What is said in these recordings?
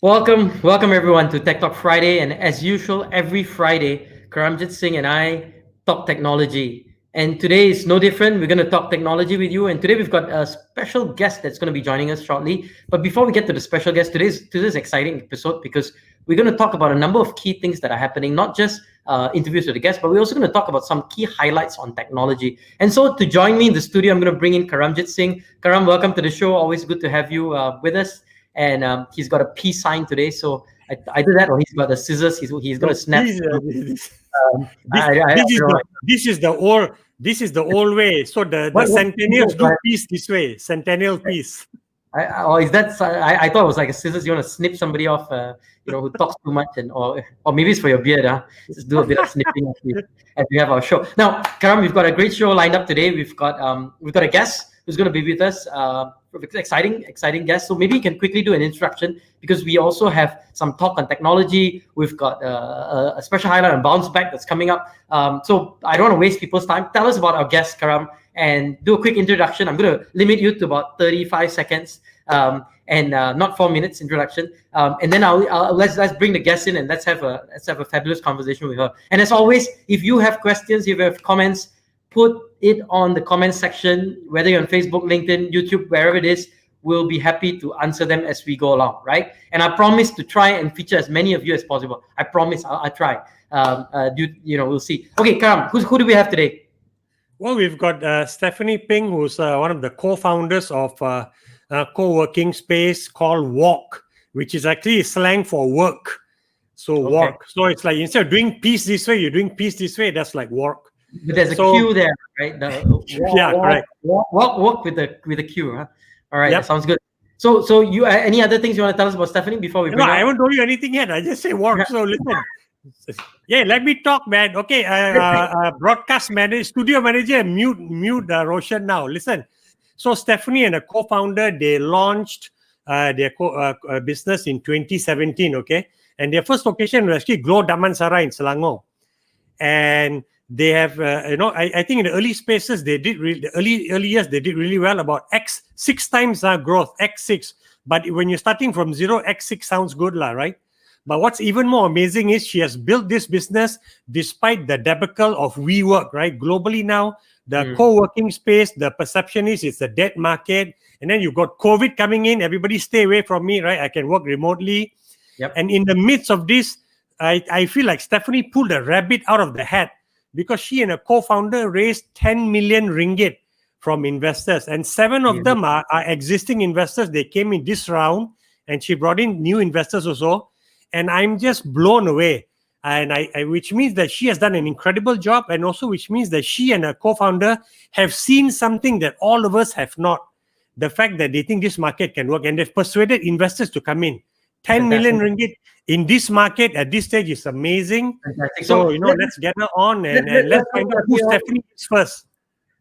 Welcome everyone to TechTalk Friday, and as usual, every Friday, Karamjit Singh and I talk technology. And today is no different. We're going to talk technology with you, and today we've got a special guest that's going to be joining us shortly. But before we get to the special guest, today's exciting episode because we're going to talk about a number of key things that are happening, not just interviews with the guests, but we're also going to talk about some key highlights on technology. And so, to join me in the studio, I'm going to bring in Karamjit Singh. Karam, welcome to the show. Always good to have you with us. And he's got a peace sign today, so either that or he's got the scissors. He's going to snap. This, I this is don't know. the old way. So the What centennials do peace this way. Centennial peace. or is that? I thought it was like a scissors. You want to snip somebody off, who talks too much, or maybe it's for your beard. Just do a bit of snipping as we have our show. Now, Karam, we've got a great show lined up today. We've got a guest who's going to be with us. Exciting guest. So maybe you can quickly do an introduction because we also have some talk on technology. We've got a special highlight on bounce back that's coming up. So I don't want to waste people's time. Tell us about our guest, Karam, and do a quick introduction. I'm going to limit you to about 35 seconds and not 4 minutes introduction. And then let's bring the guest in and let's have a fabulous conversation with her. And as always, if you have questions, if you have comments, put it on the comment section, whether you're on Facebook, LinkedIn, YouTube, wherever it is. We'll be happy to answer them as we go along, right? And I promise to try and feature as many of you as possible. I promise I'll try. We'll see. Okay, Karam, who do we have today? Well, we've got Stephanie Ping, who's one of the co-founders of co-working space called WORQ, which is actually slang for work. So okay. WORQ. So it's like instead of doing peace this way, you're doing peace this way. That's like WORQ. But there's a Q there, right? Correct. Walk with the Q, huh? All right, That sounds good. So you any other things you want to tell us about Stephanie before we bring I haven't told you anything yet. I just say WORQ. So listen. Yeah, let me talk, man. Okay, broadcast manager, studio manager, mute Roshan now. Listen. So Stephanie and a co-founder, they launched their business in 2017, okay? And their first location was actually Glow Damansara in Selangor. And they have, I think in the early spaces, they did early years, they did really well, about six times growth, X6. But when you're starting from zero, X6 sounds good, right? But what's even more amazing is she has built this business despite the debacle of WeWork, right? Globally now, the co-working space, the perception is it's a dead market. And then you've got COVID coming in. Everybody stay away from me, right? I can work remotely. Yep. And in the midst of this, I feel like Stephanie pulled a rabbit out of the hat because she and a co-founder raised 10 million ringgit from investors. And 7 of them are existing investors. They came in this round and she brought in new investors also. And I'm just blown away. And which means that she has done an incredible job, and also which means that she and her co-founder have seen something that all of us have not. The fact that they think this market can work, and they've persuaded investors to come in. 10 million ringgit in this market at this stage is amazing. Fantastic. So, let's get her on and let's find out who Stephanie is first.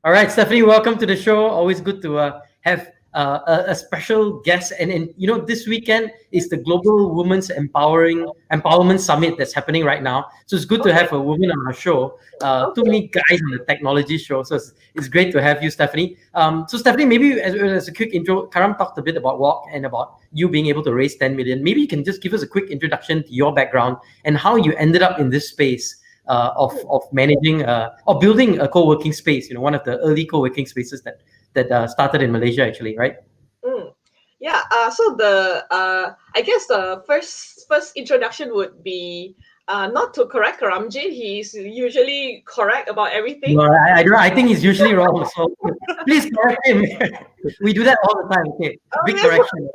All right, Stephanie, welcome to the show. Always good to have a special guest. And this weekend is the Global Women's Empowerment Summit that's happening right now. So it's good to have a woman on our show. Too many guys on the technology show. So it's great to have you, Stephanie. So Stephanie, maybe as a quick intro, Karam talked a bit about WORQ and about you being able to raise 10 million. Maybe you can just give us a quick introduction to your background and how you ended up in this space of managing or building a co-working space, one of the early co-working spaces that started in Malaysia, actually, right? Yeah. So I guess the first introduction would be not to correct Karamjit. He's usually correct about everything. No, I think he's usually wrong. So please correct him. We do that all the time. Okay, big correction.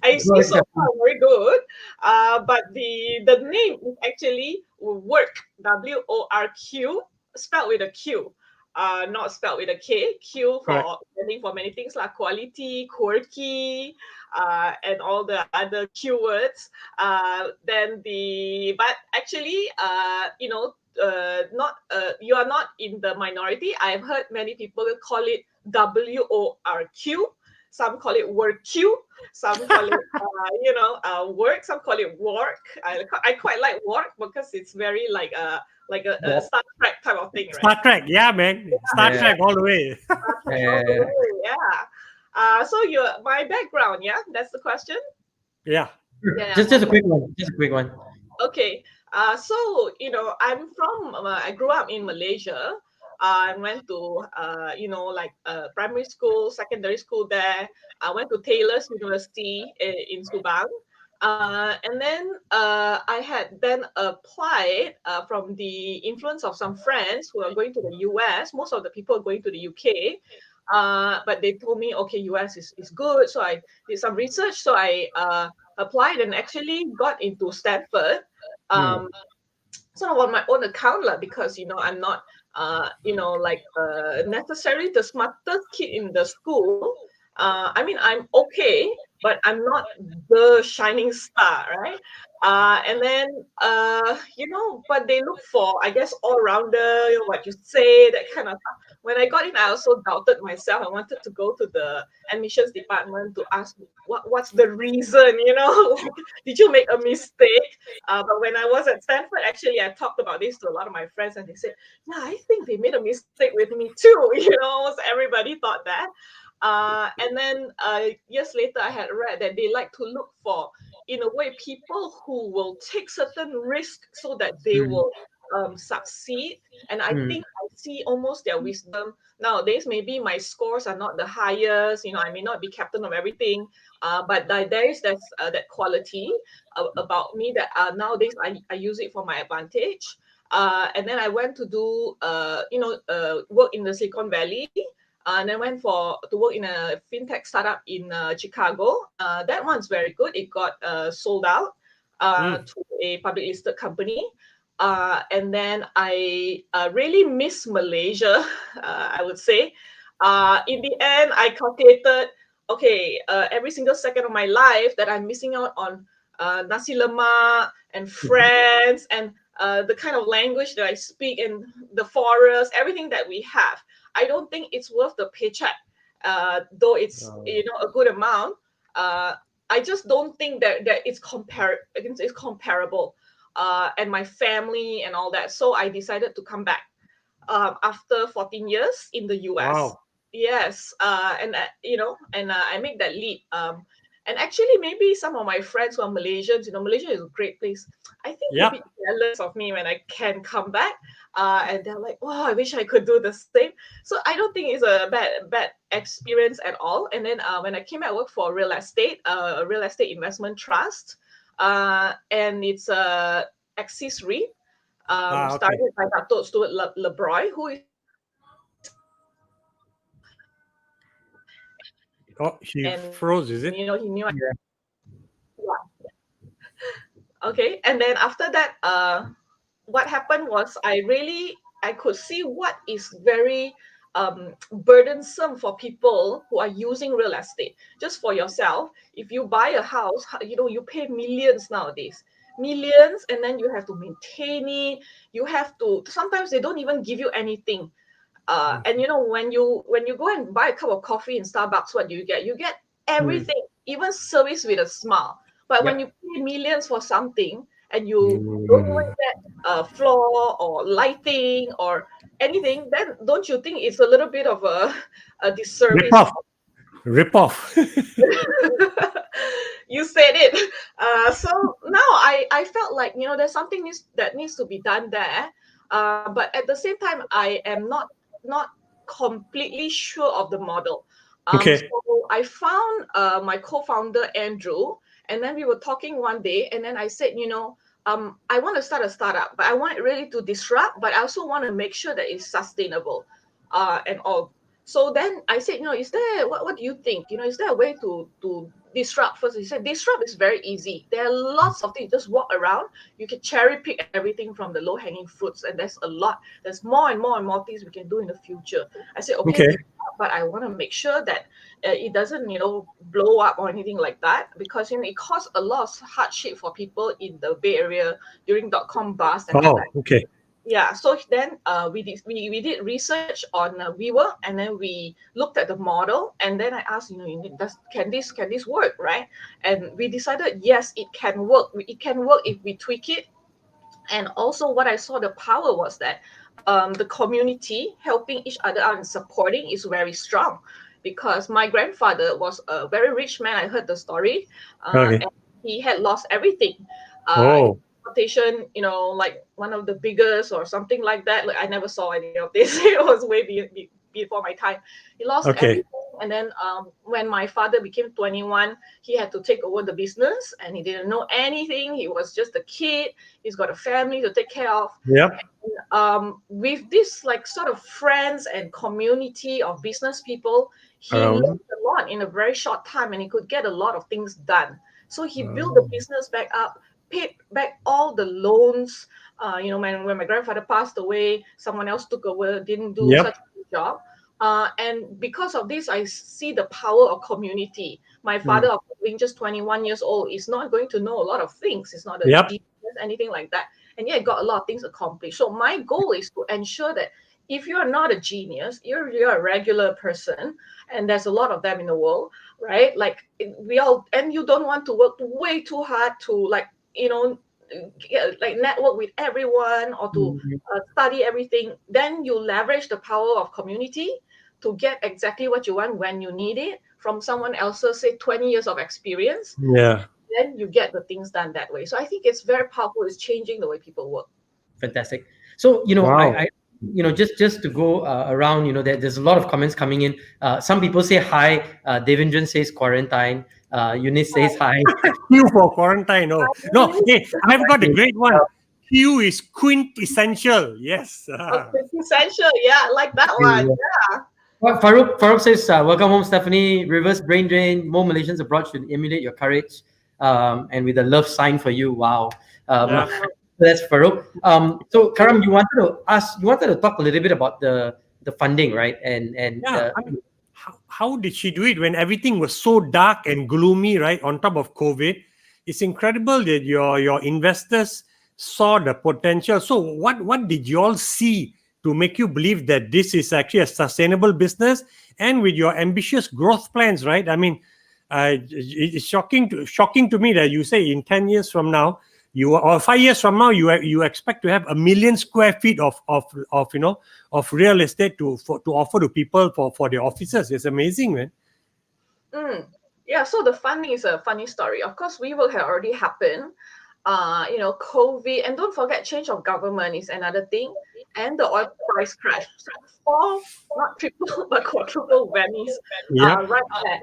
I see so far very good. But the name is actually WORQ, WORQ, spelled with a Q. Not spelled with a K. Q for standing for many things like quality, quirky, and all the other Q words. But actually, you are not in the minority. I've heard many people call it WORQ. Some call it WORQ. Some call it work. Some call it work. I quite like work because it's very like a Star Trek type of thing, right? Star Trek, yeah, man. Star Trek all the way. Yeah. So my background, yeah, that's the question. Yeah. Just a quick one. Just a quick one. Okay. So I'm from. I grew up in Malaysia. I went to primary school, secondary school there. I went to Taylor's University in Subang. And then I had then applied from the influence of some friends who are going to the US. Most of the people are going to the UK. But they told me, okay, US is good. So I did some research. So I applied and actually got into Stanford. Um, Sort of on my own account lah, because I'm not necessarily the smartest kid in the school. I mean, I'm okay, but I'm not the shining star, right? And then but they look for, I guess, all rounder, what you say, that kind of stuff. When I got in, I also doubted myself. I wanted to go to the admissions department to ask what's the reason, like, did you make a mistake? But when I was at Stanford, actually, I talked about this to a lot of my friends, and they said, "Yeah, I think they made a mistake with me too." Almost everybody thought that. And then years later, I had read that they like to look for, in a way, people who will take certain risks so that they will succeed. And I think I see almost their wisdom nowadays. Maybe my scores are not the highest. I may not be captain of everything, but there is that quality about me that nowadays I use it for my advantage. And then I went to do work in the Silicon Valley. And then went to work in a fintech startup in Chicago. That one's very good. It got sold out to a public listed company. And then I really miss Malaysia, I would say. In the end, I calculated, okay, every single second of my life that I'm missing out on nasi lemak and friends and the kind of language that I speak and the forest, everything that we have. I don't think it's worth the paycheck, though it's a good amount. I just don't think that it's comparable, and my family and all that. So I decided to come back after 14 years in the US. Wow. Yes, and I make that leap. And actually, maybe some of my friends who are Malaysians, Malaysia is a great place. I think they're a bit jealous of me when I can come back. And they're like, "Oh, I wish I could do the same." So I don't think it's a bad experience at all. And then when I came back, I worked for a real estate investment trust, and it's Axis REIT, started by Dr. Stuart Lebroy, who is Oh, she and froze, is it? he knew okay. And then after that, what happened was I could see what is very burdensome for people who are using real estate. Just for yourself, if you buy a house, you pay millions nowadays, millions, and then you have to maintain it. You have to, sometimes they don't even give you anything. And when you go and buy a cup of coffee in Starbucks, what do you get? You get everything, even service with a smile. But when you pay millions for something and you don't even get floor or lighting or anything, then don't you think it's a little bit of a disservice? Rip off. You said it. So now I felt like there's something that needs to be done there. But at the same time, I am not completely sure of the model. So I found my co-founder Andrew, and then we were talking one day, and then I said, I want to start a startup, but I want it really to disrupt, but I also want to make sure that it's sustainable, and all. So then I said, is there what do you think? Is there a way to disrupt first? He said, disrupt is very easy. There are lots of things. Just walk around. You can cherry pick everything from the low-hanging fruits, and there's a lot. There's more and more and more things we can do in the future. I said, okay. But I want to make sure that it doesn't, blow up or anything like that, because it caused a lot of hardship for people in the Bay Area during .com bust and all that. Yeah, so then we did research on WeWork, and then we looked at the model, and then I asked, can this work, right? And we decided, yes, it can work. It can work if we tweak it. And also, what I saw the power was that the community helping each other out and supporting is very strong, because my grandfather was a very rich man. I heard the story. And he had lost everything. Oh. Transportation, like one of the biggest or something like that. Like, I never saw any of this. It was way before my time. He lost Okay. everything, and then when my father became 21, he had to take over the business, and he didn't know anything. He was just a kid. He's got a family to take care of. Yep. With this like sort of friends and community of business people, he Around. learned a lot in a very short time, and he could get a lot of things done. So he built the business back up, paid back all the loans. When my grandfather passed away, someone else took over, didn't do Yep. such a good job. And because of this, I see the power of community. My father, being just 21 years old, is not going to know a lot of things. It's not a Yep. genius, anything like that. And yet, got a lot of things accomplished. So my goal is to ensure that if you're not a genius, you're a regular person, and there's a lot of them in the world, right? Like we all, and you don't want to work way too hard to like network with everyone or to study everything. Then you leverage the power of community to get exactly what you want when you need it from someone else's, say, 20 years of experience. Yeah. Then you get the things done that way. So I think it's very powerful. It's changing the way people work. Fantastic. So, Wow. I just to go around, there's a lot of comments coming in. Some people say hi. Devendran says quarantine. Eunice says hi. Q for quarantine. Oh. No, hey, I've got a great one. Q is quintessential. Yes. Essential, yeah, like that one. Yeah. Farouk says, welcome home, Stephanie. Reverse brain drain. More Malaysians abroad should emulate your courage. And with a love sign for you. Wow. Yeah. That's Farouk. So Karam, you wanted to talk a little bit about the funding, right? And Yeah. How did she do it when everything was so dark and gloomy, right? On top of COVID, it's incredible that your investors saw the potential. So what did you all see to make you believe that this is actually a sustainable business, and with your ambitious growth plans, right? I mean, it's shocking to me that you say in 10 years from now, or 5 years from now, you expect to have 1 million square feet of real estate to offer to people for their offices. It's amazing, man. Yeah, so the funding is a funny story. Of course, we will have already happened. COVID, and don't forget, change of government is another thing, and the oil price crash. So 4, not triple, but quadruple whammies, Yeah. right there.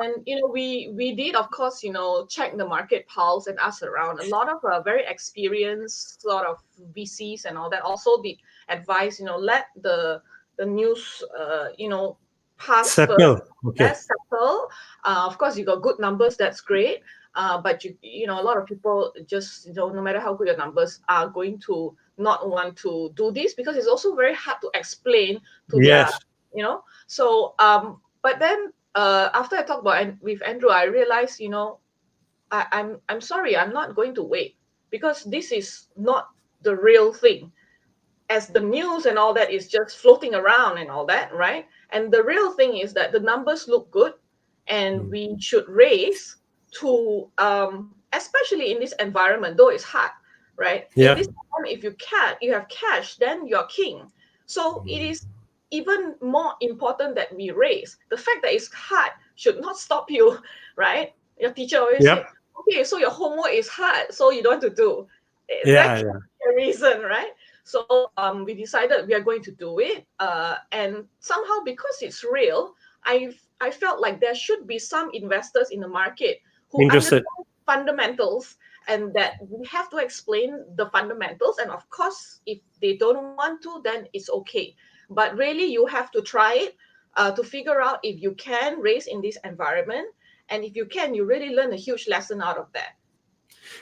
And we did, of course, check the market pulse and ask around. A lot of very experienced sort of VCs and all that also did advise, let the news, pass first. Settle. Okay. Let's settle. Of course, you got good numbers. That's great. But a lot of people just, no matter how good your numbers are, going to not want to do this because it's also very hard to explain to Yes. So but then after I talked about with Andrew, I realized, I'm sorry, I'm not going to wait because this is not the real thing. As the news and all that is just floating around and all that, right? And the real thing is that the numbers look good, and we should raise to, especially in this environment, though it's hard, right? Yeah. In this time, if you have cash, then you're king. So it is even more important that we raise. The fact that it's hard should not stop you, right? Your teacher always say, okay, so your homework is hard, so you don't want to do. That's the reason, right? So we decided we are going to do it, and somehow because it's real, I felt like there should be some investors in the market who Interested. understand fundamentals, and that we have to explain the fundamentals. And of course, if they don't want to, then it's okay. But really, you have to try it to figure out if you can raise in this environment, and if you can, you really learn a huge lesson out of that.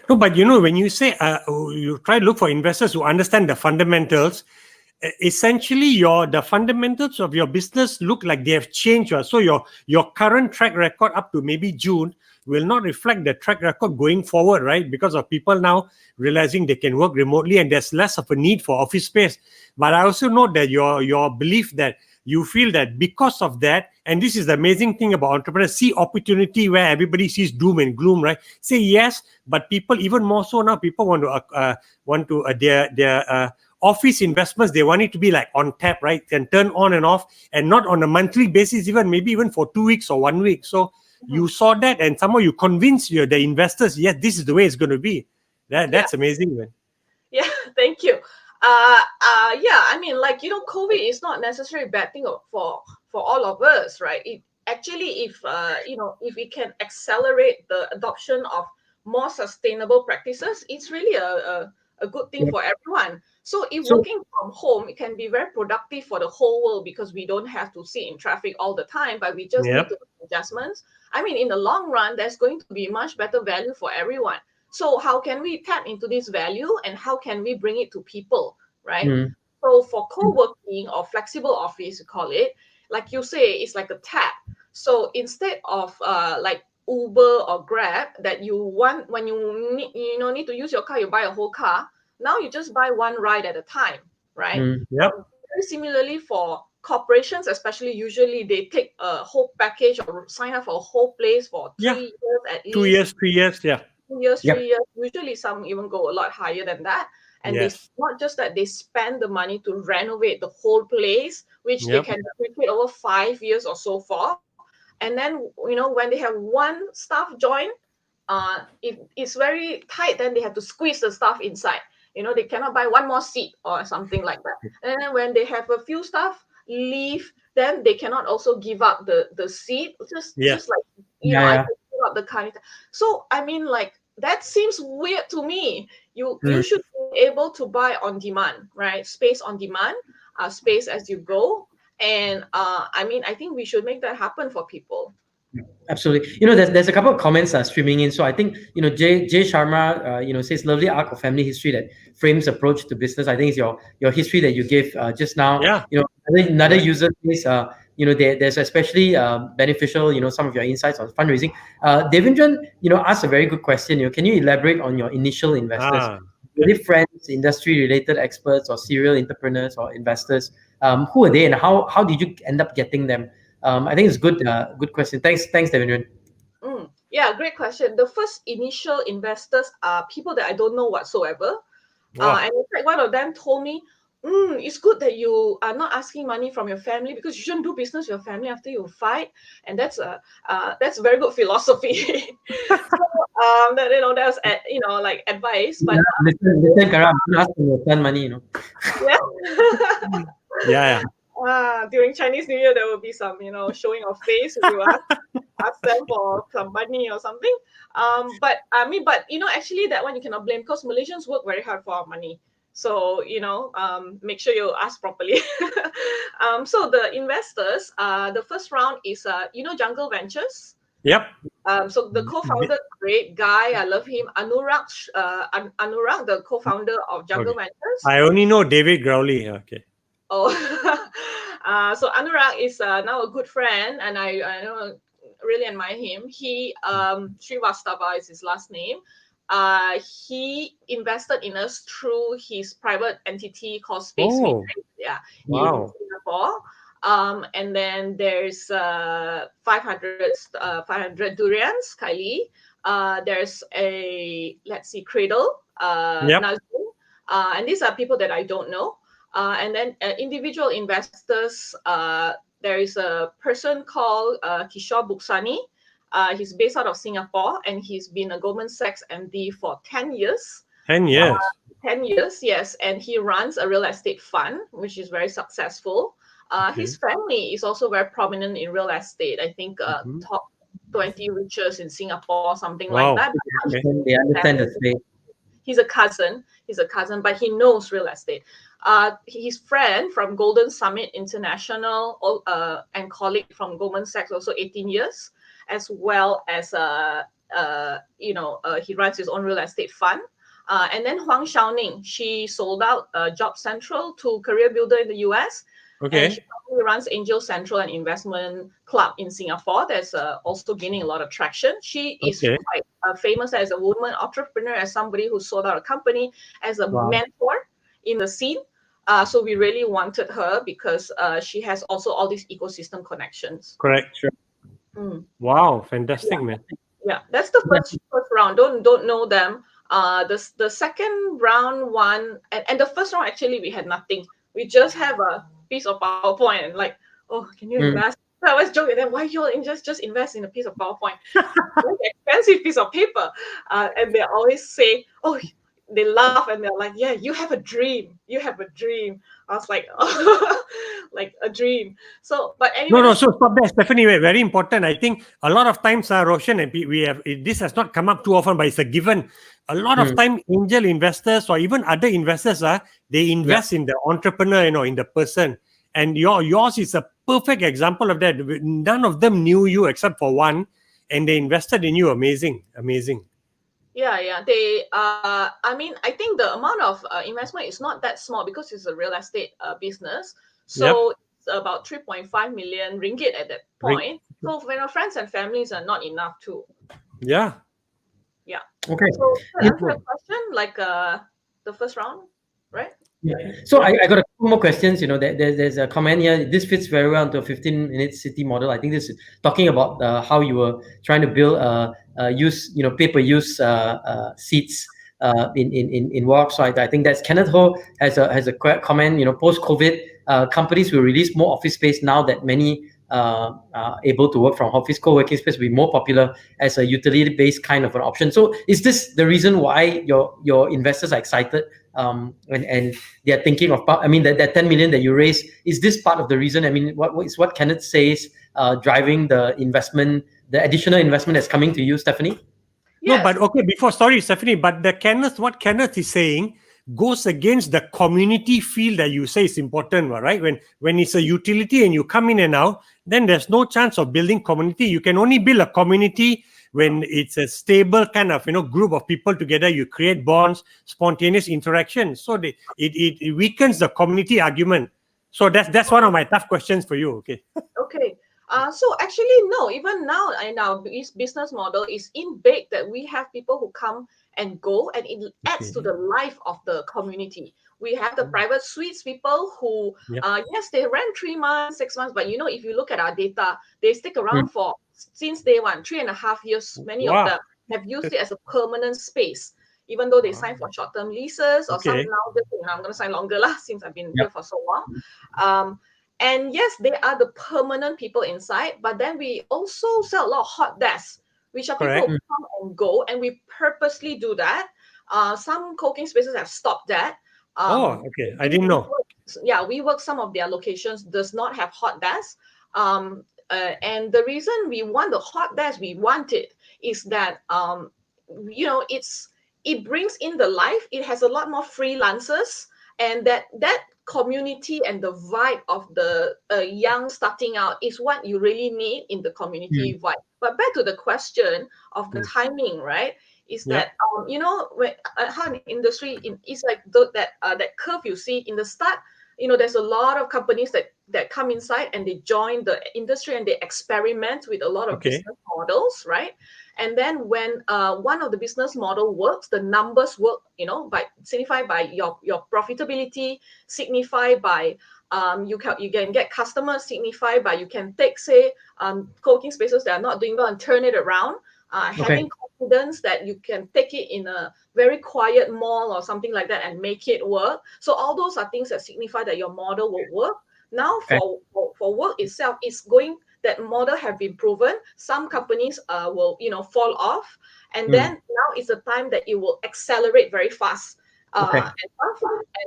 No, but when you say you try to look for investors who understand the fundamentals, essentially the fundamentals of your business look like they have changed. So your current track record up to maybe June will not reflect the track record going forward, right? Because of people now realizing they can work remotely and there's less of a need for office space. But I also note that your belief that you feel that because of that, and this is the amazing thing about entrepreneurs, see opportunity where everybody sees doom and gloom, right? Say yes, but people even more so now, people want to their office investments, they want it to be like on tap, right? Can turn on and off, and not on a monthly basis, maybe even for 2 weeks or 1 week. So you saw that, and somehow you convinced the investors, yes, this is the way it's going to be. That's amazing, man. Yeah, thank you. Yeah, I mean, like, COVID is not necessarily a bad thing for all of us, right? It actually, if if we can accelerate the adoption of more sustainable practices, it's really a good thing for everyone. So if working from home, it can be very productive for the whole world because we don't have to sit in traffic all the time, but we just need to make adjustments. I mean, in the long run, there's going to be much better value for everyone. So how can we tap into this value and how can we bring it to people, right? So for co-working or flexible office, you call it, like you say, it's like a tap. So instead of like Uber or Grab that you want when you need to use your car, you buy a whole car. Now you just buy one ride at a time, right? Very similarly for corporations, especially usually they take a whole package or sign up for a whole place for 3 years at least. 2 years, 3 years, 2 years, 3 years. Usually some even go a lot higher than that. And they not just that they spend the money to renovate the whole place, which they can repeat over 5 years or so for. And then when they have one staff join, if it's very tight, then they have to squeeze the staff inside. They cannot buy one more seat or something like that. And then when they have a few staff leave, then they cannot also give up the seat. Just like I can give up the car. So I mean, like, that seems weird to me. You should be able to buy on demand, right? Space on demand, space as you go. And I mean, I think we should make that happen for people. Absolutely. There's a couple of comments streaming in. So I think, Jay Sharma, says lovely arc of family history that frames approach to business. I think it's your history that you gave just now. Another user says, there's especially beneficial, some of your insights on fundraising. Devendran, asked a very good question. Can you elaborate on your initial investors? Were they friends, industry-related experts, or serial entrepreneurs or investors? Who are they, and how did you end up getting them? I think it's good question. Thanks, Devendran. Yeah, great question. The first initial investors are people that I don't know whatsoever. And in fact, one of them told me, it's good that you are not asking money from your family because you shouldn't do business with your family after you fight. And that's a very good philosophy. So, that was like advice. But listen, Karam, don't ask for your son money, Yeah. During Chinese New Year, there will be some, showing of face if you ask them for some money or something. But actually that one you cannot blame because Malaysians work very hard for our money. So, make sure you ask properly. So the investors, the first round is, Jungle Ventures. So the co-founder, great guy, I love him, Anurag, the co-founder of Jungle Ventures. I only know David Growley. Okay. Oh, so Anurag is now a good friend, and I really admire him. He Srivastava is his last name. He invested in us through his private entity called Space Matrix, in Singapore. And then there's 500 Durians, Kylie. There's a Cradle, Nazim, and these are people that I don't know. And then individual investors, there is a person called Kishore Buksani. He's based out of Singapore, and he's been a Goldman Sachs MD for 10 years. 10 years? 10 years, yes. And he runs a real estate fund, which is very successful. His family is also very prominent in real estate. I think top 20 richest in Singapore, something like that. They understand the space. He's a cousin, but he knows real estate. His friend from Golden Summit International and colleague from Goldman Sachs, also 18 years, as well as he runs his own real estate fund. And then Huang Xiaoning, she sold out Job Central to Career Builder in the US. And she runs Angel Central and Investment Club in Singapore. That's also gaining a lot of traction. She is quite famous as a woman entrepreneur, as somebody who sold out a company, as a mentor in the scene. So we really wanted her because she has also all these ecosystem connections. Correct. Sure. Wow, fantastic, man. Yeah, that's the first round. Don't know them. The second round one, and the first round actually we had nothing. We just have a piece of PowerPoint and like, can you invest? So I always joke with them, why you all just invest in a piece of PowerPoint? Very expensive piece of paper. And they always say, oh, they laugh and they're like, yeah, you have a dream. You have a dream. I was like, oh, like a dream. So, but anyway, No. So stop there, Stephanie. Very important. I think a lot of times, Roshan, and we have this has not come up too often, but it's a given. A lot of time, angel investors or even other investors, they invest in the entrepreneur, in the person. And yours is a perfect example of that. None of them knew you except for one, and they invested in you. Amazing. Yeah. They, I mean, I think the amount of investment is not that small because it's a real estate business. So it's about 3.5 million ringgit at that point. So when our friends and families are not enough too. Yeah. Yeah. Okay. So to answer your question, like the first round, right? Yeah. So I got a couple more questions. There's a comment here. This fits very well into a 15-minute city model. I think this is talking about how you were trying to build pay-per-use seats in WORQ. So I think that's Kenneth Ho has a comment. Post-COVID, companies will release more office space now that many are able to work from office. Co-working space will be more popular as a utility-based kind of an option. So is this the reason why your investors are excited? And they're thinking of that 10 million that you raised, is this part of the reason? I mean, what Kenneth says driving the additional investment that's coming to you, Stephanie? Yes. No, but okay, sorry, Stephanie, but what Kenneth is saying goes against the community feel that you say is important, right? When it's a utility and you come in and out, then there's no chance of building community. You can only build a community when it's a stable kind of group of people together. You create bonds, spontaneous interaction. So it weakens the community argument. So that's one of my tough questions for you. Okay. So actually, no. Even now, in our business model is in-baked that we have people who come and go, and it adds to the life of the community. We have the private suites people who, yes, they rent 3 months, 6 months, but if you look at our data, they stick around for since day one, 3.5 years. Many of them have used it as a permanent space, even though they sign for short-term leases or some now. I'm going to sign longer since I've been here for so long. And yes, they are the permanent people inside, but then we also sell a lot of hot desks, which are people who come and go, and we purposely do that. Some co-working spaces have stopped that. Okay. I didn't know. We work some of their locations does not have hot desks. And the reason we want the hot desk, we want it, is that it brings in the life. It has a lot more freelancers, and that community and the vibe of the young starting out is what you really need in the community vibe. But back to the question of the timing, right? Is that when how in the industry it's like that curve you see in the start. There's a lot of companies that come inside and they join the industry and they experiment with a lot of business models, right? And then when one of the business model works, the numbers work, signified by your profitability, signified by you can get customers, signified by you can take, say, co-working spaces that are not doing well and turn it around. Having confidence that you can take it in a very quiet mall or something like that and make it work. So all those are things that signify that your model will work. Now for WORQ itself, that model have been proven. Some companies will fall off, and then now is the time that it will accelerate very fast. And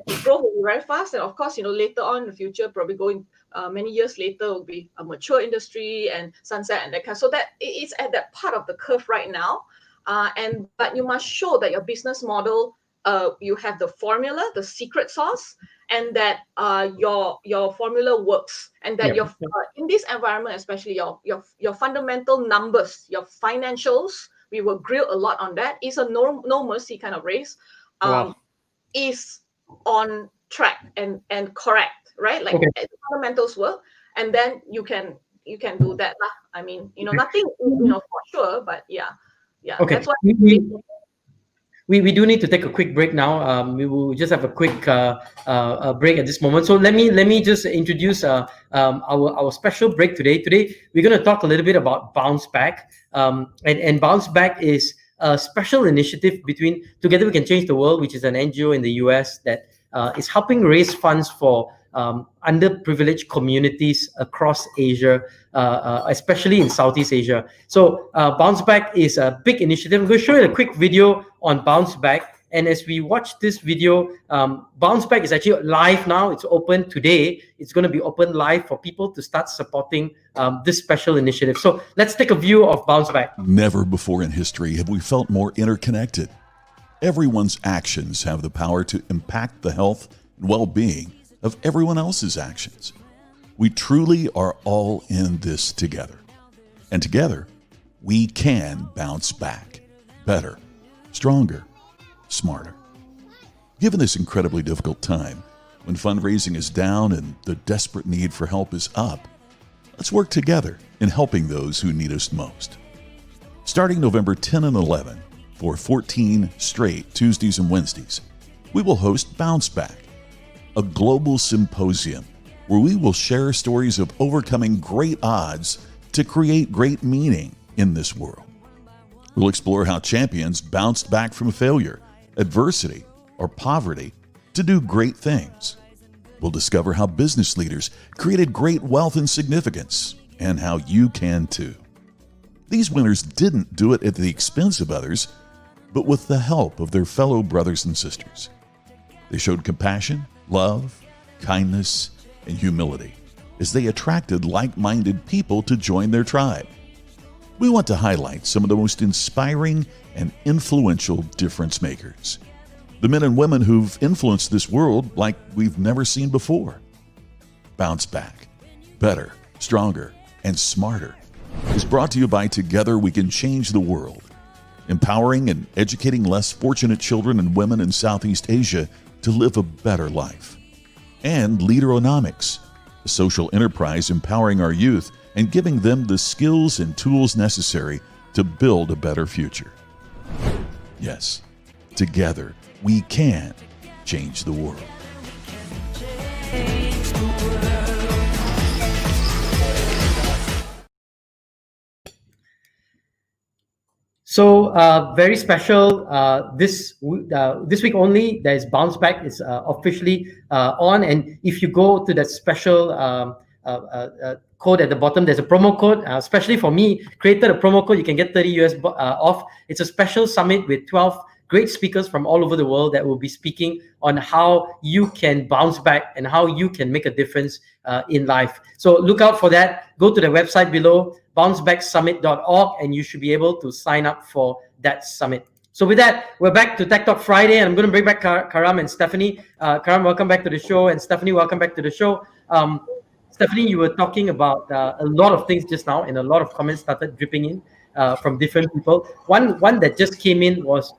the growth will be very fast. And of course, later on in the future, probably going many years later, will be a mature industry and sunset and that kind. So that it's at that part of the curve right now. But you must show that your business model, you have the formula, the secret sauce, and that your formula works, and that your in this environment, especially your fundamental numbers, your financials, we will grill a lot on that. It's a no mercy kind of race. Is on track and correct, right? Like the fundamentals work, and then you can do that. I mean, nothing for sure, but yeah. Okay. That's what we do need to take a quick break now. We will just have a quick break at this moment. So let me just introduce our special break today. Today we're going to talk a little bit about Bounce Back. And Bounce Back is a special initiative between Together We Can Change the World, which is an NGO in the US that is helping raise funds for underprivileged communities across Asia, especially in Southeast Asia. So Bounce Back is a big initiative. I'm going to show you a quick video on Bounce Back. And as we watch this video, Bounce Back is actually live now. It's open today. It's going to be open live for people to start supporting this special initiative. So let's take a view of Bounce Back. Never before in history have we felt more interconnected. Everyone's actions have the power to impact the health and well-being of everyone else's actions. We truly are all in this together. And together, we can bounce back better, stronger, smarter. Given this incredibly difficult time, when fundraising is down and the desperate need for help is up, let's work together in helping those who need us most. Starting November 10 and 11, for 14 straight Tuesdays and Wednesdays, we will host Bounce Back, a global symposium where we will share stories of overcoming great odds to create great meaning in this world. We'll explore how champions bounced back from failure, adversity, or poverty to do great things. We'll discover how business leaders created great wealth and significance, and how you can too. These winners didn't do it at the expense of others, but with the help of their fellow brothers and sisters. They showed compassion, love, kindness, and humility as they attracted like-minded people to join their tribe. We want to highlight some of the most inspiring and influential difference makers, the men and women who've influenced this world like we've never seen before. Bounce Back, better, stronger, and smarter is brought to you by Together We Can Change the World, empowering and educating less fortunate children and women in Southeast Asia to live a better life. And Leaderonomics, a social enterprise empowering our youth and giving them the skills and tools necessary to build a better future. Yes, together we can change the world. So very special this week only. There's Bounce Back is officially on, and if you go to that special code at the bottom, there's a promo code. Especially for me, created a promo code. You can get 30 US off. It's a special summit with 12 great speakers from all over the world that will be speaking on how you can bounce back and how you can make a difference in life. So look out for that. Go to the website below, bouncebacksummit.org, and you should be able to sign up for that summit. So with that, we're back to Tech Talk Friday, and I'm going to bring back Karam and Stephanie. Karam, welcome back to the show, and Stephanie, welcome back to the show. Stephanie, you were talking about a lot of things just now, and a lot of comments started dripping in from different people. One that just came in was,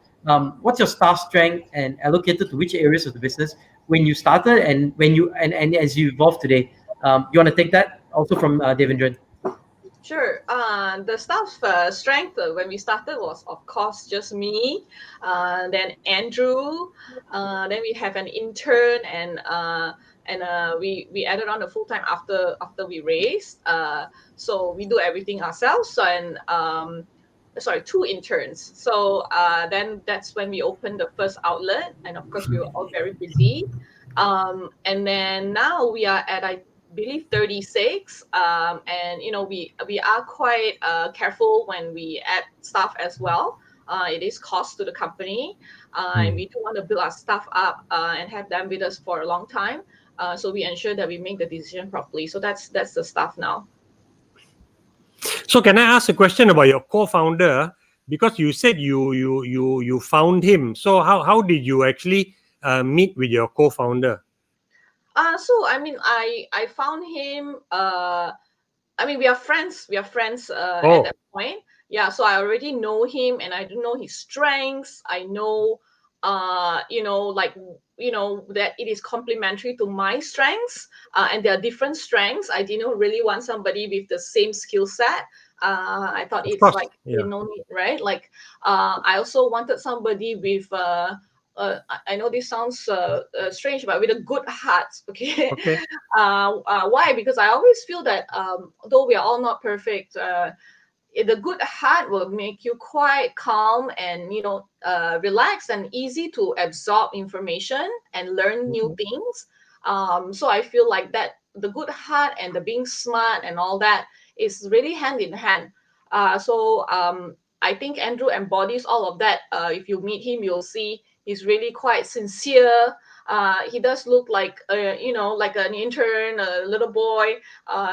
what's your staff strength and allocated to which areas of the business when you started and when you and as you evolve today? You want to take that also from Devendran? Sure. The staff strength when we started was, of course, just me, then Andrew, then we have an intern, and we added on a full time after we raised. So we do everything ourselves. And two interns. So then that's when we opened the first outlet, and of course we were all very busy. And then now we are at, I believe, 36, and we are quite careful when we add staff as well. It is cost to the company, and we do want to build our staff up and have them with us for a long time. So we ensure that we make the decision properly. So that's the staff now. So can I ask a question about your co-founder? Because you said you found him. So how did you actually meet with your co-founder? So I mean, I found him. I mean, we are friends. We are friends at that point. Yeah. So I already know him, and I do know his strengths. I know, that it is complementary to my strengths, and there are different strengths. I didn't really want somebody with the same skill set. I thought it's like, no need, right? Like, I also wanted somebody with. I know this sounds strange, but with a good heart. Okay. Why? Because I always feel that though we are all not perfect, the good heart will make you quite calm and relaxed and easy to absorb information and learn new things. So I feel like that the good heart and the being smart and all that is really hand in hand. I think Andrew embodies all of that. If you meet him, you'll see he's really quite sincere. He does look like like an intern, a little boy.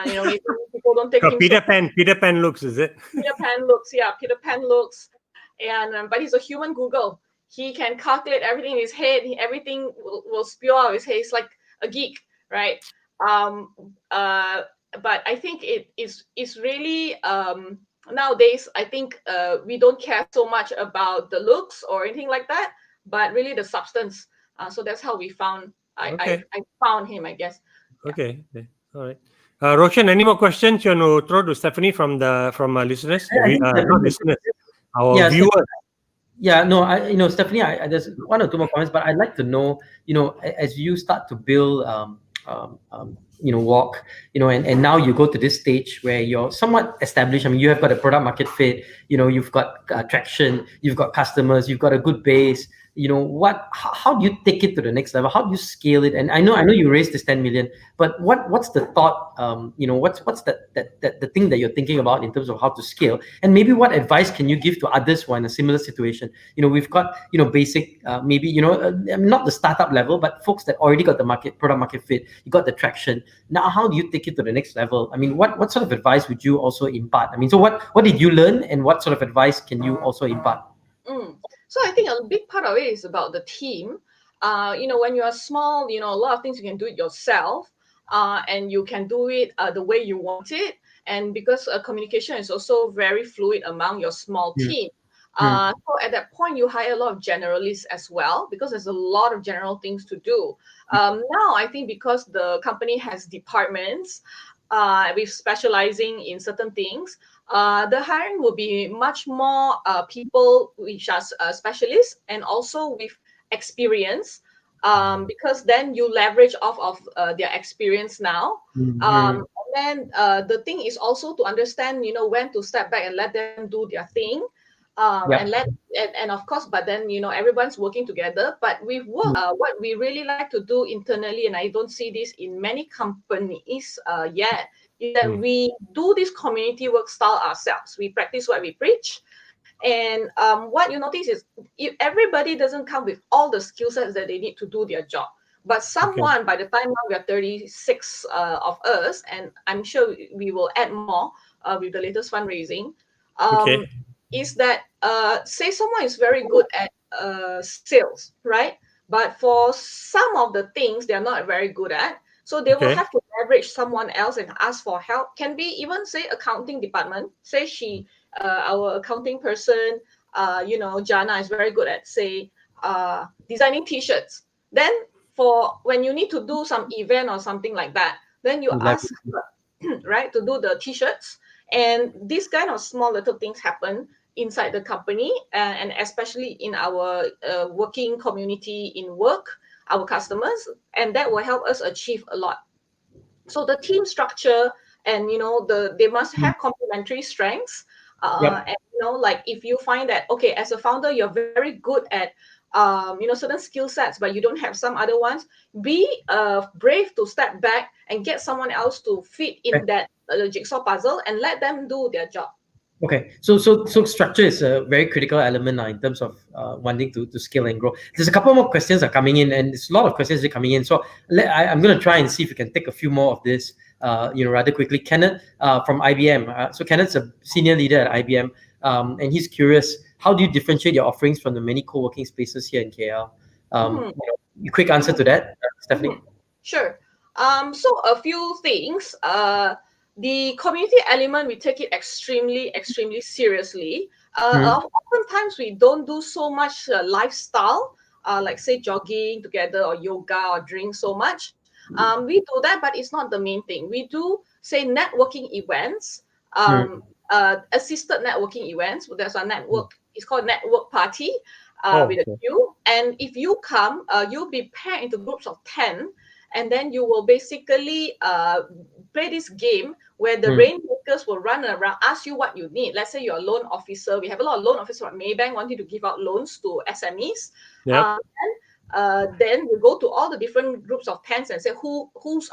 Maybe people don't take him. Peter Pan looks, is it? Peter Pan looks, yeah, Peter Pan looks, and but he's a human Google. He can calculate everything in his head. Everything will spew out of his head. He's like a geek, right? But I think it's really nowadays. I think we don't care so much about the looks or anything like that, but really the substance. So that's how we found. I found him, I guess. Yeah. Okay. All right. Roshan, any more questions you want to throw to Stephanie from our listeners? Not listeners, our viewers. Yeah, no, Stephanie, I there's one or two more comments, but I'd like to know, as you start to build, WORQ, and now you go to this stage where you're somewhat established. I mean, you have got a product market fit, you've got traction, you've got customers, you've got a good base. How do you take it to the next level? How do you scale it? And I know you raised this 10 million, but what's the thought? What's the thing that you're thinking about in terms of how to scale? And maybe what advice can you give to others who are in a similar situation? We've got basic maybe not the startup level, but folks that already got the product market fit. You got the traction. Now, how do you take it to the next level? I mean, what sort of advice would you also impart? I mean, so what did you learn, and what sort of advice can you also impart? So I think a big part of it is about the team. When you are small, a lot of things you can do it yourself, and you can do it the way you want it. And because communication is also very fluid among your small team. So at that point, you hire a lot of generalists as well, because there's a lot of general things to do. Now, I think because the company has departments, with specializing in certain things, the hiring will be much more people which are specialists and also with experience, because then you leverage off of their experience now. And then the thing is also to understand, when to step back and let them do their thing. And of course, but then everyone's working together. But with work, what we really like to do internally, and I don't see this in many companies yet, is that we do this community work style ourselves. We practice what we preach. And what you notice is everybody doesn't come with all the skill sets that they need to do their job. But someone, by the time now we are 36 of us, and I'm sure we will add more with the latest fundraising, is that say someone is very good at sales, right? But for some of the things they're not very good at, so they will have to leverage someone else and ask for help. Can be even say accounting department. Say our accounting person, Jana is very good at say designing T-shirts. Then for when you need to do some event or something like that, then you ask right to do the T-shirts. And these kind of small little things happen inside the company, and especially in our working community in WORQ, our customers, and that will help us achieve a lot. So the team structure, and they must have complementary strengths. And like if you find that as a founder you're very good at certain skill sets, but you don't have some other ones, be brave to step back and get someone else to fit in that jigsaw puzzle and let them do their job. Okay, so structure is a very critical element in terms of wanting to scale and grow. There's a couple more questions are coming in, and there's a lot of questions are coming in. So I'm going to try and see if we can take a few more of this, rather quickly. Kenneth from IBM. So Kenneth's a senior leader at IBM, and he's curious, how do you differentiate your offerings from the many co-working spaces here in KL? Quick answer to that, Stephanie. Sure. So a few things. The community element, we take it extremely, extremely seriously. Oftentimes, we don't do so much lifestyle, like say jogging together or yoga or drink so much. We do that, but it's not the main thing. We do say networking events, assisted networking events. There's a network. It's called network party with a Q. And if you come, you'll be paired into groups of 10. And then you will basically play this game where the rainmakers will run around, ask you what you need. Let's say you're a loan officer. We have a lot of loan officers at Maybank wanting to give out loans to SMEs. then we go to all the different groups of 10s and say who's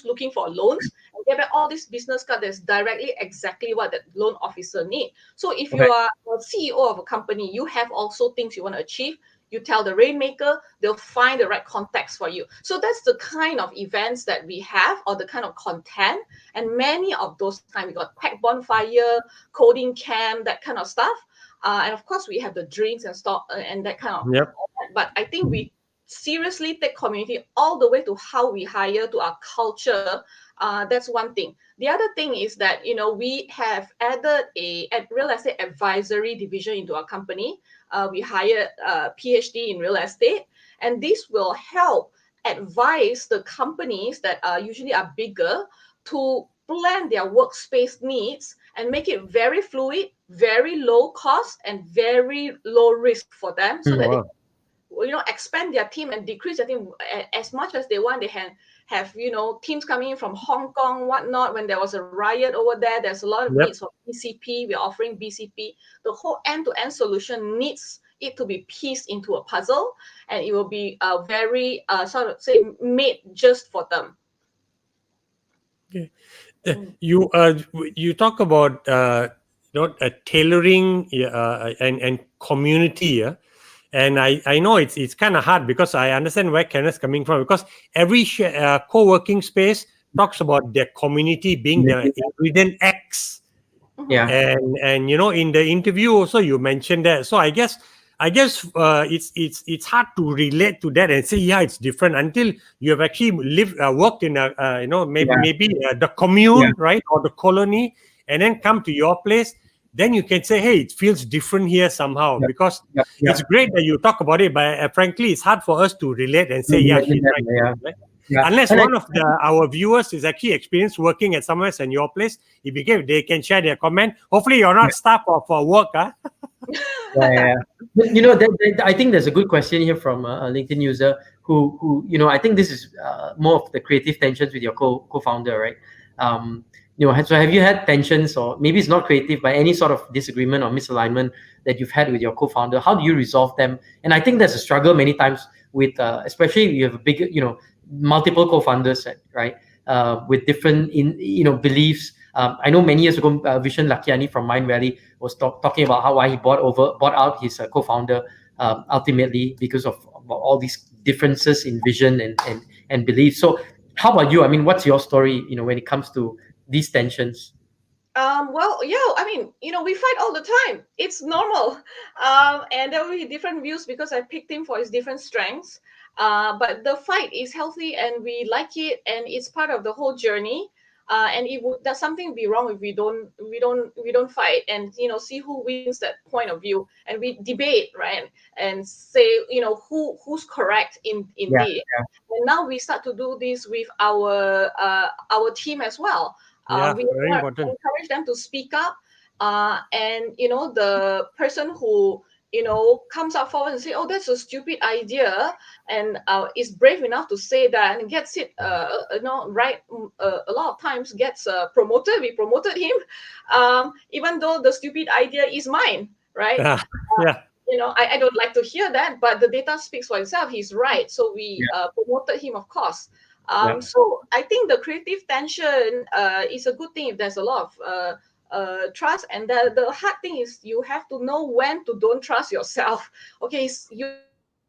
looking for loans, and get back all this business card that's directly exactly what the loan officer need. So if you are a CEO of a company, you have also things you want to achieve. You tell the rainmaker, they'll find the right context for you. So that's the kind of events that we have, or the kind of content. And many of those times, we got tech bonfire, coding camp, that kind of stuff. And of course, we have the drinks and stuff and that kind of. Yep. But I think we seriously take community all the way to how we hire, to our culture. That's one thing. The other thing is that, we have added a real estate advisory division into our company. We hired a PhD in real estate, and this will help advise the companies that usually are bigger to plan their workspace needs and make it very fluid, very low cost, and very low risk for them, so that they expand their team and decrease their team as much as they want. They can have teams coming in from Hong Kong, whatnot. When there was a riot over there, there's a lot of needs for BCP. We're offering BCP. The whole end-to-end solution needs it to be pieced into a puzzle, and it will be very made just for them. Okay. You talk about tailoring and community. And I know it's kind of hard, because I understand where Kenneth's coming from, because every co-working space talks about their community being the ingredient X. Yeah. And in the interview also you mentioned that. So I guess it's hard to relate to that and say it's different until you have actually worked in maybe the commune, right, or the colony, and then come to your place. Then you can say, hey, it feels different here somehow, because it's great that you talk about it, but frankly, it's hard for us to relate and say, she's right. Unless one of our viewers is actually experienced working at somewhere in your place, they can share their comment. Hopefully, you're not staff for work. Huh? I think there's a good question here from a LinkedIn user who I think this is more of the creative tensions with your co-founder, right? So have you had tensions, or maybe it's not creative, but any sort of disagreement or misalignment that you've had with your co-founder? How do you resolve them? And I think there's a struggle many times with, especially if you have a big, multiple co-founders, right? With different, beliefs. I know many years ago, Vishen Lakiani from Mind Valley was talking about why he bought out his co-founder ultimately, because of all these differences in vision and beliefs. So how about you? I mean, what's your story, when it comes to these tensions? We fight all the time. It's normal. And there will be different views because I picked him for his different strengths. But the fight is healthy and we like it, and it's part of the whole journey. And there's something be wrong if we don't fight and see who wins that point of view, and we debate, right, and say who's correct in this. And now we start to do this with our team as well. We encourage them to speak up, and the person who comes up forward and say, oh, that's a stupid idea, and is brave enough to say that and gets it right, a lot of times gets promoted. We promoted him, even though the stupid idea is mine, right? I don't like to hear that, but the data speaks for itself. He's right, so we promoted him, of course. So I think the creative tension is a good thing if there's a lot of trust. And the hard thing is you have to know when to don't trust yourself. Okay, you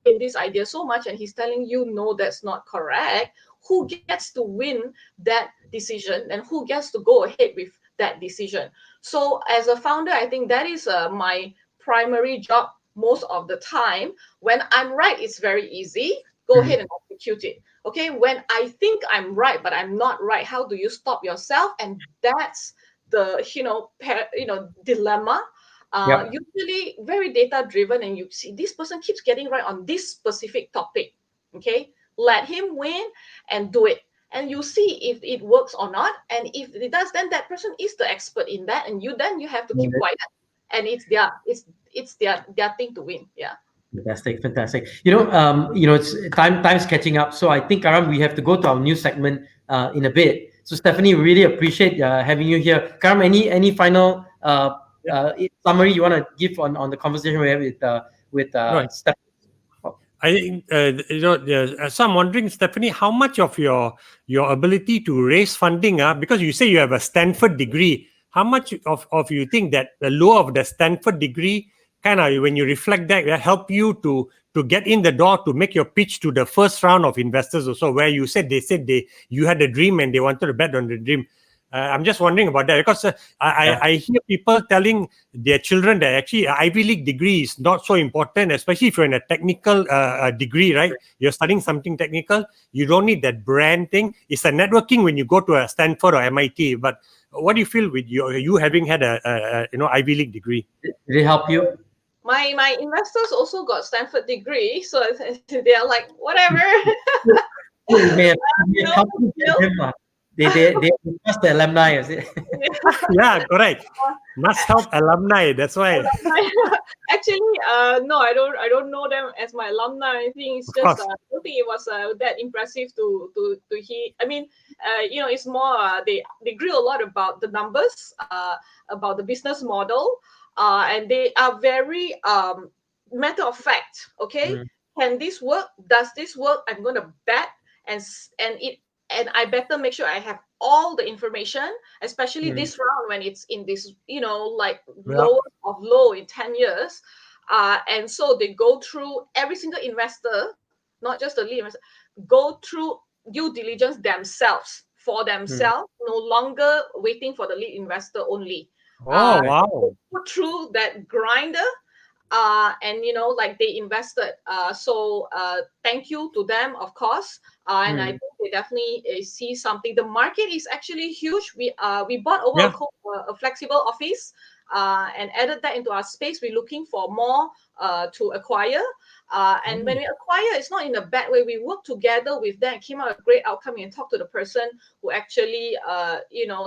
in this idea so much and he's telling you no, that's not correct. Who gets to win that decision and who gets to go ahead with that decision? So as a founder, I think that is my primary job most of the time. When I'm right, it's very easy. Go ahead and execute it. Okay, when I think I'm right, but I'm not right, how do you stop yourself? And that's the dilemma. Usually very data driven, and you see this person keeps getting right on this specific topic. Okay, let him win and do it, and you see if it works or not. And if it does, then that person is the expert in that, and you have to keep quiet. And it's their thing to win. Fantastic. It's time's catching up. So I think, Karam, we have to go to our new segment in a bit. So Stephanie, really appreciate having you here. Karam, any final summary you want to give on the conversation we have with Stephanie? I think so I'm wondering, Stephanie, how much of your ability to raise funding, because you say you have a Stanford degree, how much of you think that the law of the Stanford degree kind of, when you reflect that, help you to get in the door to make your pitch to the first round of investors also, where you said you had a dream and they wanted to bet on the dream. I'm just wondering about that, because I hear people telling their children that actually Ivy League degree is not so important, especially if you're in a technical degree, right? You're studying something technical. You don't need that brand thing. It's a networking when you go to a Stanford or MIT. But what do you feel with you having had a Ivy League degree? Did it help you? My investors also got Stanford degree, so they are like, whatever. It may have helped you get them, They trust the alumni, is it? Yeah, correct. Must help alumni. That's why. Actually, no, I don't know them as my alumni. I think it's just I don't think it was that impressive to hear. I mean, it's more they grew a lot about the numbers, about the business model, and they are very matter of fact. Okay, can this work? Does this work? I'm going to bet, and I better make sure I have all the information, especially this round when it's in this, like low of low in 10 years. And so they go through every single investor, not just the lead investor, go through due diligence themselves for themselves, no longer waiting for the lead investor only. Oh, wow. Put through that grinder. And like they invested, so thank you to them, of course, and I think they definitely see something. The market is actually huge. We bought over a flexible office and added that into our space. We're looking for more to acquire, and when we acquire, it's not in a bad way. We work together with them, came out a great outcome, and talk to the person who actually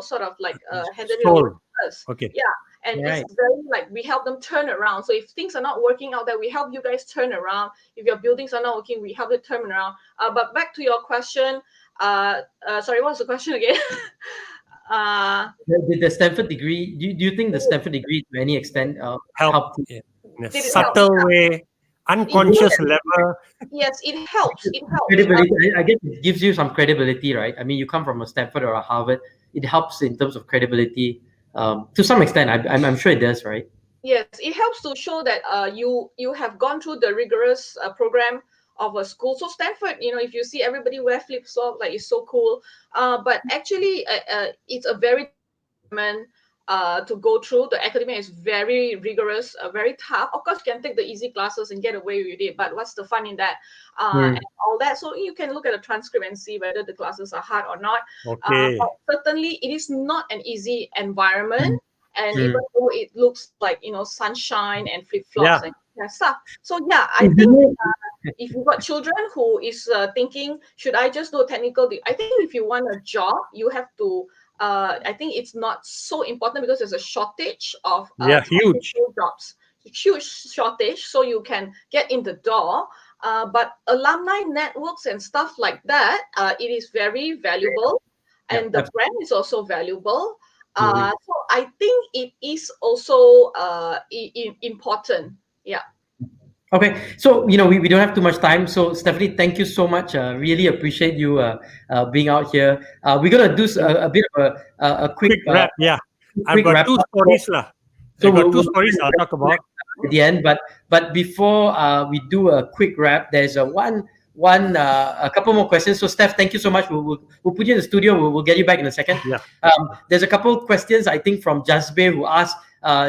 sort of like handed it over to us. Okay. Yeah. And it's very like we help them turn around. So if things are not working out there, we help you guys turn around. If your buildings are not working, we help them turn around. But back to your question, sorry, what was the question again? The Stanford degree, do you think the Stanford degree to any extent helped? In a subtle way, unconscious level? Yes, it helps. It helps. Credibility, I guess it gives you some credibility, right? I mean, you come from a Stanford or a Harvard. It helps in terms of credibility. To some extent, I'm sure it does, right? Yes, it helps to show that you have gone through the rigorous program of a school. So Stanford, if you see everybody wear flip-flops, like it's so cool. But actually, it's a very to go through. The academia is very rigorous, very tough. Of course, you can take the easy classes and get away with it, but what's the fun in that? And all that. So you can look at the transcript and see whether the classes are hard or not. Okay. But certainly, it is not an easy environment. And even though it looks like, sunshine and flip-flops and stuff. So yeah, I think if you've got children who is thinking, should I just do a technical? I think if you want a job, you have to. I think it's not so important because there's a shortage of huge jobs, huge shortage, so you can get in the door. But alumni networks and stuff like that, it is very valuable, and the brand is also valuable. So I think it is also important. Yeah. Okay, so we don't have too much time. So Stephanie, thank you so much. Really appreciate you being out here. We're gonna do a bit of a quick wrap. I've got two stories lah. So I've got two stories I'll talk about at the end. But before we do a quick wrap, there's a couple more questions. So Steph, thank you so much. We'll put you in the studio. We'll get you back in a second. Yeah. There's a couple of questions I think from Jazbe, who asked.